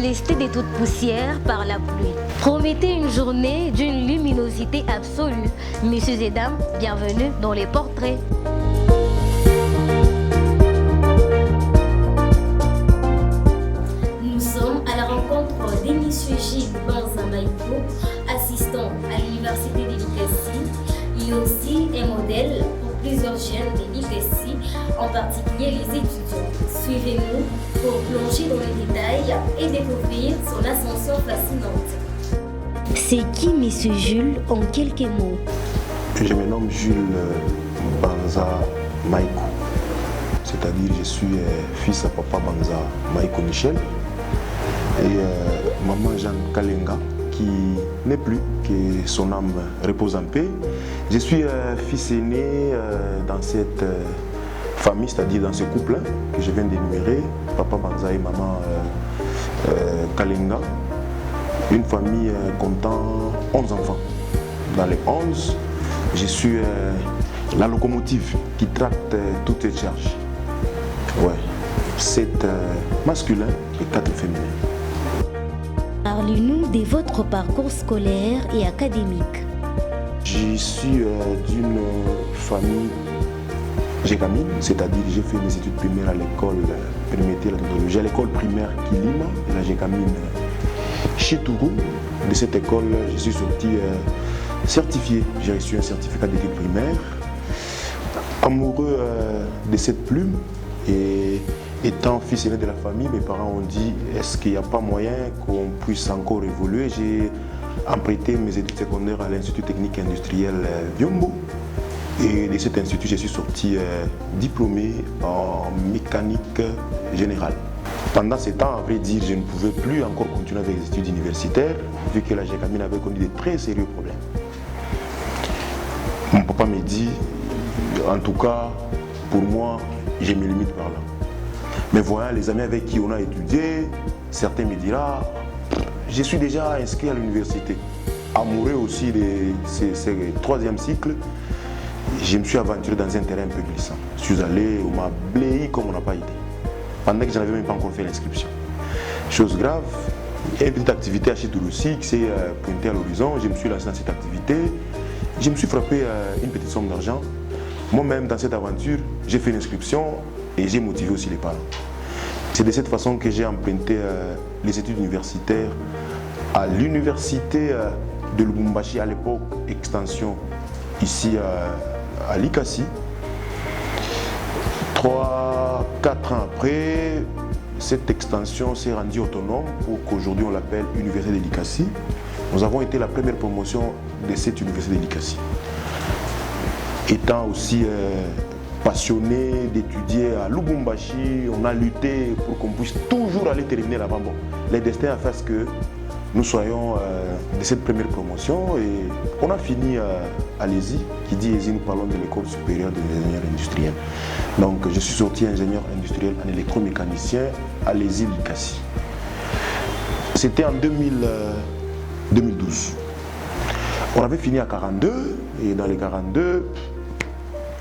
délesté de toute poussière par la pluie. Promettez une journée d'une luminosité absolue. Messieurs et dames, bienvenue dans les portraits. Nous sommes à la rencontre d'Monsieur Gilles Banza Maïko, assistant à l'Université de l'ICASI. Il est aussi un modèle pour plusieurs jeunes de l'ICASI, en particulier les étudiants. Suivez-nous pour plonger dans les détails et découvrir son ascension fascinante. C'est qui Monsieur Jules en quelques mots? Je me nomme Jules Banza Maïko, c'est-à-dire je suis fils à papa Banza Maïko Michel et maman Jeanne Kalenga qui n'est plus, que son âme repose en paix. Je suis fils aîné dans cette famille, c'est-à-dire dans ce couple que je viens d'énumérer, papa Banza et maman Kalenga, une famille comptant 11 enfants. Dans les 11, je suis la locomotive qui tracte toutes les charges. Ouais, 7 masculins et 4 féminins. Parlez-nous de votre parcours scolaire et académique. Je suis d'une famille jégamine, c'est-à-dire j'ai fait mes études primaires à l'école, permettez la tautologie, à l'école primaire Kilima, la jégamine Chitourou. De cette école, je suis sorti certifié. J'ai reçu un certificat d'études primaires. Amoureux de cette plume et étant fils aîné de la famille, mes parents ont dit est-ce qu'il n'y a pas moyen qu'on puisse encore évoluer. J'ai emprunté mes études secondaires à l'Institut technique industriel Biombo. Et de cet institut, je suis sorti diplômé en mécanique générale. Pendant ce temps, à vrai dire, je ne pouvais plus encore continuer avec les études universitaires, vu que la Jégamine avait connu de très sérieux problèmes. Mon papa me dit, en tout cas, pour moi, je me limite par là. Mais voyant les amis avec qui on a étudié, certains me diront, je suis déjà inscrit à l'université. Amoureux aussi de ce troisième cycle, je me suis aventuré dans un terrain un peu glissant. Je suis allé, on m'a bléi comme on n'a pas idée. Pendant que je n'avais même pas encore fait l'inscription. Chose grave, il y a une petite activité à Chitourou-aussi qui s'est pointée à l'horizon. Je me suis lancé dans cette activité. Je me suis frappé une petite somme d'argent. Moi-même, dans cette aventure, j'ai fait l'inscription et j'ai motivé aussi les parents. C'est de cette façon que j'ai emprunté les études universitaires à l'université de Lubumbashi, à l'époque, extension ici à l'ICASI. 3-4 ans après, cette extension s'est rendue autonome pour qu'aujourd'hui on l'appelle Université de l'ICASI. Nous avons été la première promotion de cette Université de l'ICASI. Étant aussi passionné d'étudier à Lubumbashi, on a lutté pour qu'on puisse toujours aller terminer là-bas. Bon, les destins a fait ce que nous soyons de cette première promotion et on a fini à l'ESI, qui dit ESI, nous parlons de l'école supérieure des ingénieurs industriels. Donc je suis sorti ingénieur industriel en électromécanicien à l'ESI l'ICASI. C'était en 2012. On avait fini à 42 et dans les 42,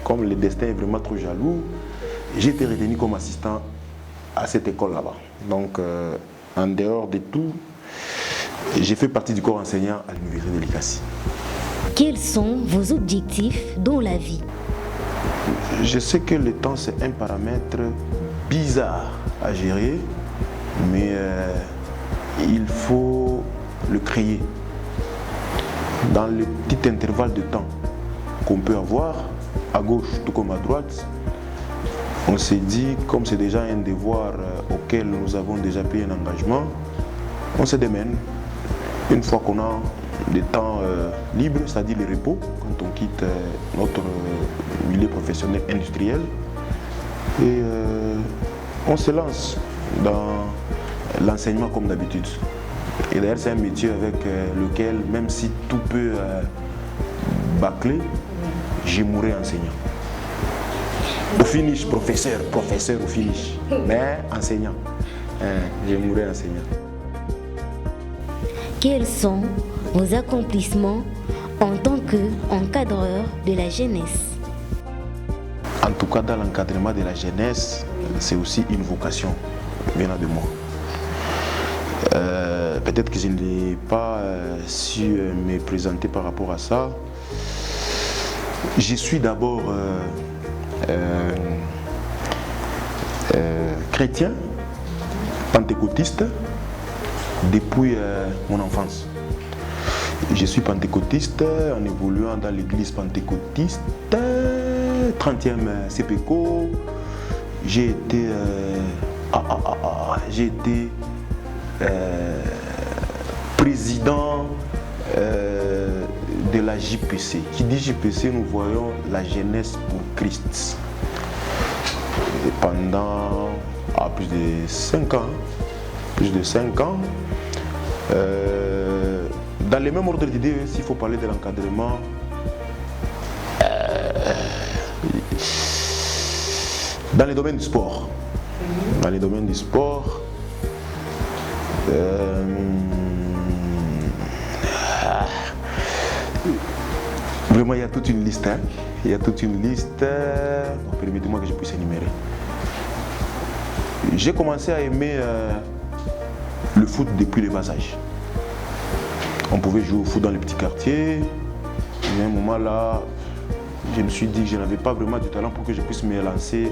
comme le destin est vraiment trop jaloux, j'ai été retenu comme assistant à cette école là-bas. Donc en dehors de tout, j'ai fait partie du corps enseignant à l'université de l'ICASI. Quels sont vos objectifs dans la vie? Je sais que le temps c'est un paramètre bizarre à gérer, mais il faut le créer. Dans le petit intervalle de temps qu'on peut avoir, à gauche tout comme à droite, on s'est dit, comme c'est déjà un devoir auquel nous avons déjà payé un engagement, on se démène. Une fois qu'on a des temps libres, c'est-à-dire le repos, quand on quitte notre milieu professionnel industriel, et on se lance dans l'enseignement comme d'habitude. Et d'ailleurs, c'est un métier avec lequel, même si tout peut bâcler, je mourrai enseignant. Au finish, professeur au finish, mais enseignant. Je mourrai enseignant. Quels sont vos accomplissements en tant qu'encadreur de la jeunesse? En tout cas, dans l'encadrement de la jeunesse, c'est aussi une vocation venant de moi. Peut-être que je n'ai pas su me présenter par rapport à ça. Je suis d'abord chrétien, pentecôtiste, depuis mon enfance. Je suis pentecôtiste en évoluant dans l'église pentecôtiste, 30e CPECO. J'ai été, président de la JPC. Qui dit JPC, nous voyons la jeunesse pour Christ. Et pendant plus de 5 ans, dans les mêmes ordres d'idées, s'il faut parler de l'encadrement, dans les domaines du sport. Dans les domaines du sport, vraiment, il y a toute une liste. Il y a toute une liste. Bon, permettez-moi que je puisse énumérer. J'ai commencé à aimer le foot depuis le bas âge. On pouvait jouer au foot dans les petits quartiers. Mais à un moment là, je me suis dit que je n'avais pas vraiment du talent pour que je puisse me lancer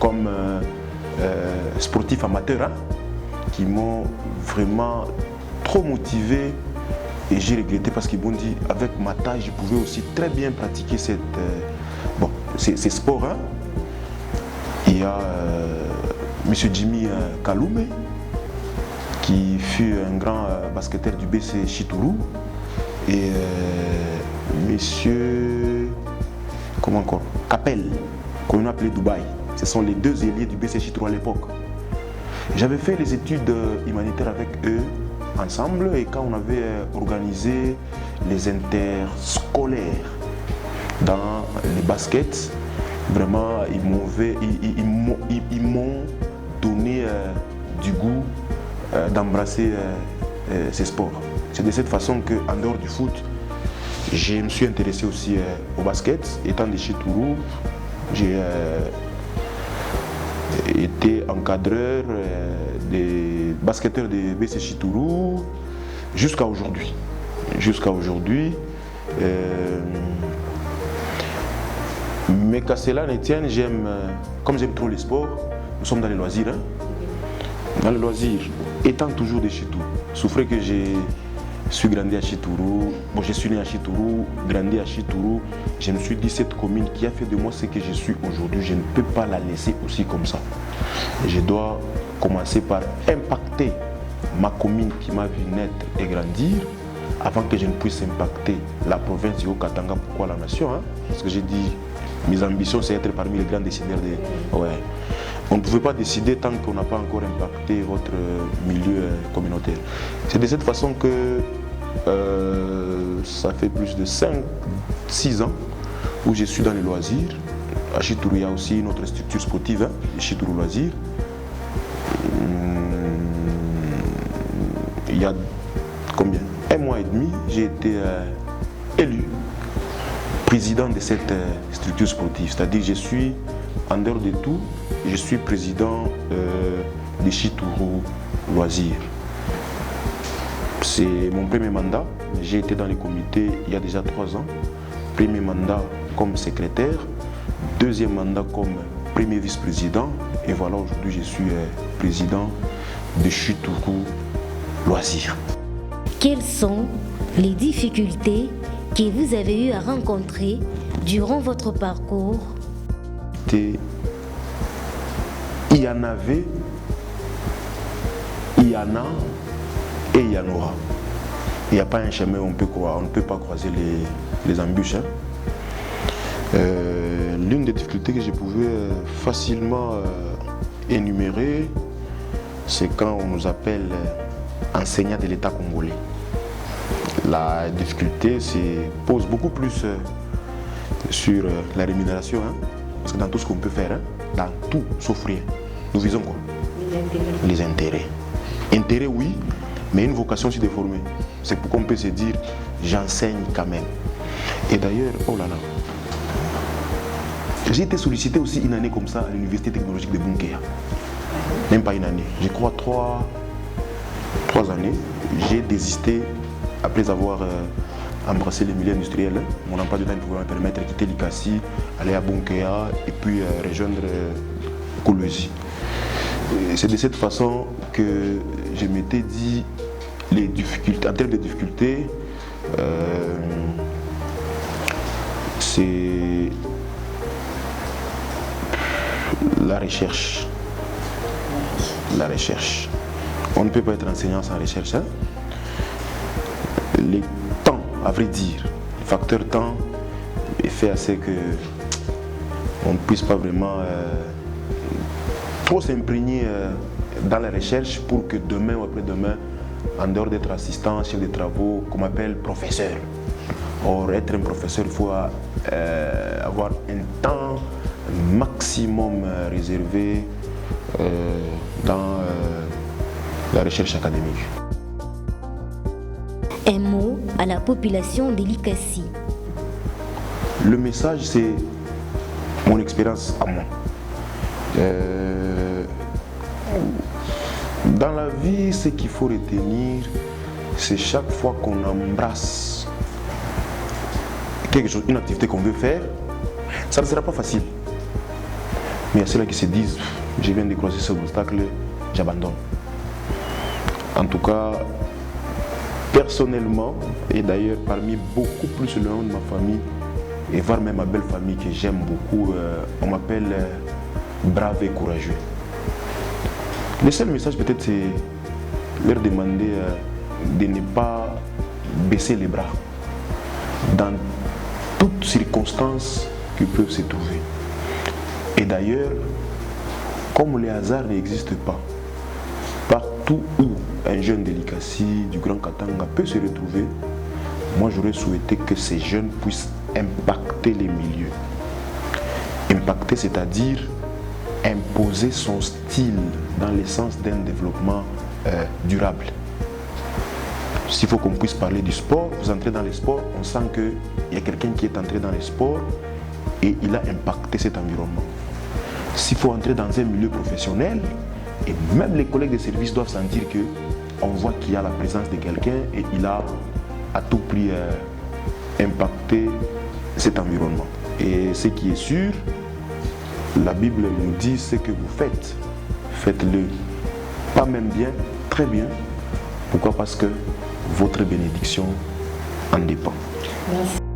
comme sportif amateur, qui m'ont vraiment trop motivé. Et j'ai regretté parce qu'ils m'ont dit avec ma taille, je pouvais aussi très bien pratiquer ces sports. Il y a M. Jimmy Kaloumé, qui fut un grand basketteur du BC Chitourou, et M. comment encore, Capel, qu'on appelait Dubaï. Ce sont les deux ailiers du BC Chitourou à l'époque. J'avais fait les études humanitaires avec eux ensemble, et quand on avait organisé les interscolaires dans les baskets, vraiment ils m'ont donné du goût d'embrasser ces sports. C'est de cette façon qu'en dehors du foot, je me suis intéressé aussi au basket. Étant de Chitourou, j'ai été encadreur des basketteurs de BC Chitourou jusqu'à aujourd'hui. Mais qu'à cela ne tienne, comme j'aime trop les sports, nous sommes dans les loisirs. Dans les loisirs, étant toujours de Chitourou, souffrez que je suis grandi à Chitourou. Bon, je suis né à Chitourou, grandi à Chitourou. Je me suis dit, cette commune qui a fait de moi ce que je suis aujourd'hui, je ne peux pas la laisser aussi comme ça. Je dois commencer par impacter ma commune qui m'a vu naître et grandir, avant que je ne puisse impacter la province du Haut-Katanga. Pourquoi la nation, Parce que j'ai dit, mes ambitions, c'est être parmi les grands décideurs de... Ouais. On ne pouvait pas décider tant qu'on n'a pas encore impacté votre milieu communautaire. C'est de cette façon que ça fait plus de 5-6 ans où je suis dans les loisirs. À Chitourou, il y a aussi une autre structure sportive, Chitourou Loisirs. Il y a combien? 1 mois et demi, j'ai été élu président de cette structure sportive. C'est-à-dire que je suis, en dehors de tout, je suis président de Chitourou Loisirs. C'est mon premier mandat. J'ai été dans les comités il y a déjà 3 ans. Premier mandat comme secrétaire, deuxième mandat comme premier vice-président. Et voilà, aujourd'hui, je suis président de Chitourou Loisirs. Quelles sont les difficultés que vous avez eu à rencontrer durant votre parcours? Il y en avait, il y en a et il y en aura. Il n'y a pas un chemin où on ne peut pas croiser les embûches. L'une des difficultés que je pouvais facilement énumérer, c'est quand on nous appelle enseignants de l'État congolais. La difficulté pose beaucoup plus sur la rémunération, parce que dans tout ce qu'on peut faire, dans tout sauf rien, nous visons quoi? Les intérêts. Intérêts, oui, mais une vocation aussi de former. C'est pourquoi on peut se dire, j'enseigne quand même. Et d'ailleurs, oh là là, j'ai été sollicité aussi une année comme ça à l'Université technologique de Bunkea. Même pas une année, je crois 3 3 années, j'ai désisté après avoir embrassé les milieux industriels. Mon emploi du temps pouvait me permettre de quitter l'ICASI, aller à Bunkea et puis rejoindre Kolwezi. C'est de cette façon que je m'étais dit, les difficultés, en termes de difficultés, c'est la recherche. La recherche. On ne peut pas être enseignant sans recherche. Hein? Les temps, à vrai dire, le facteur temps est fait assez que on ne puisse pas vraiment trop s'imprégner dans la recherche pour que demain ou après-demain, en dehors d'être assistant, chef de travaux, qu'on m'appelle professeur. Or, être un professeur, il faut avoir un temps maximum réservé dans la recherche académique. Un mot à la population de l'ICASI. Le message, c'est mon expérience à moi. Dans la vie, ce qu'il faut retenir, c'est chaque fois qu'on embrasse quelque chose, une activité qu'on veut faire, ça ne sera pas facile. Mais il y a ceux-là qui se disent, je viens de croiser ce obstacle, j'abandonne. En tout cas, personnellement, et d'ailleurs parmi beaucoup plus loin de ma famille, et voire même ma belle famille que j'aime beaucoup, on m'appelle brave et courageux. Le seul message peut-être c'est leur demander de ne pas baisser les bras dans toutes circonstances qui peuvent se trouver. Et d'ailleurs, comme les hasards n'existent pas, partout où un jeune de l'ICASI, du Grand Katanga peut se retrouver, moi j'aurais souhaité que ces jeunes puissent impacter les milieux. Impacter, c'est-à-dire imposer son style dans l'essence d'un développement durable. S'il faut qu'on puisse parler du sport, vous entrez dans les sports, on sent qu'il y a quelqu'un qui est entré dans les sports et il a impacté cet environnement. S'il faut entrer dans un milieu professionnel, et même les collègues de service doivent sentir qu'on voit qu'il y a la présence de quelqu'un et il a à tout prix impacté cet environnement. Et ce qui est sûr, la Bible nous dit ce que vous faites, faites-le pas même bien, très bien. Pourquoi? Parce que votre bénédiction en dépend. Merci.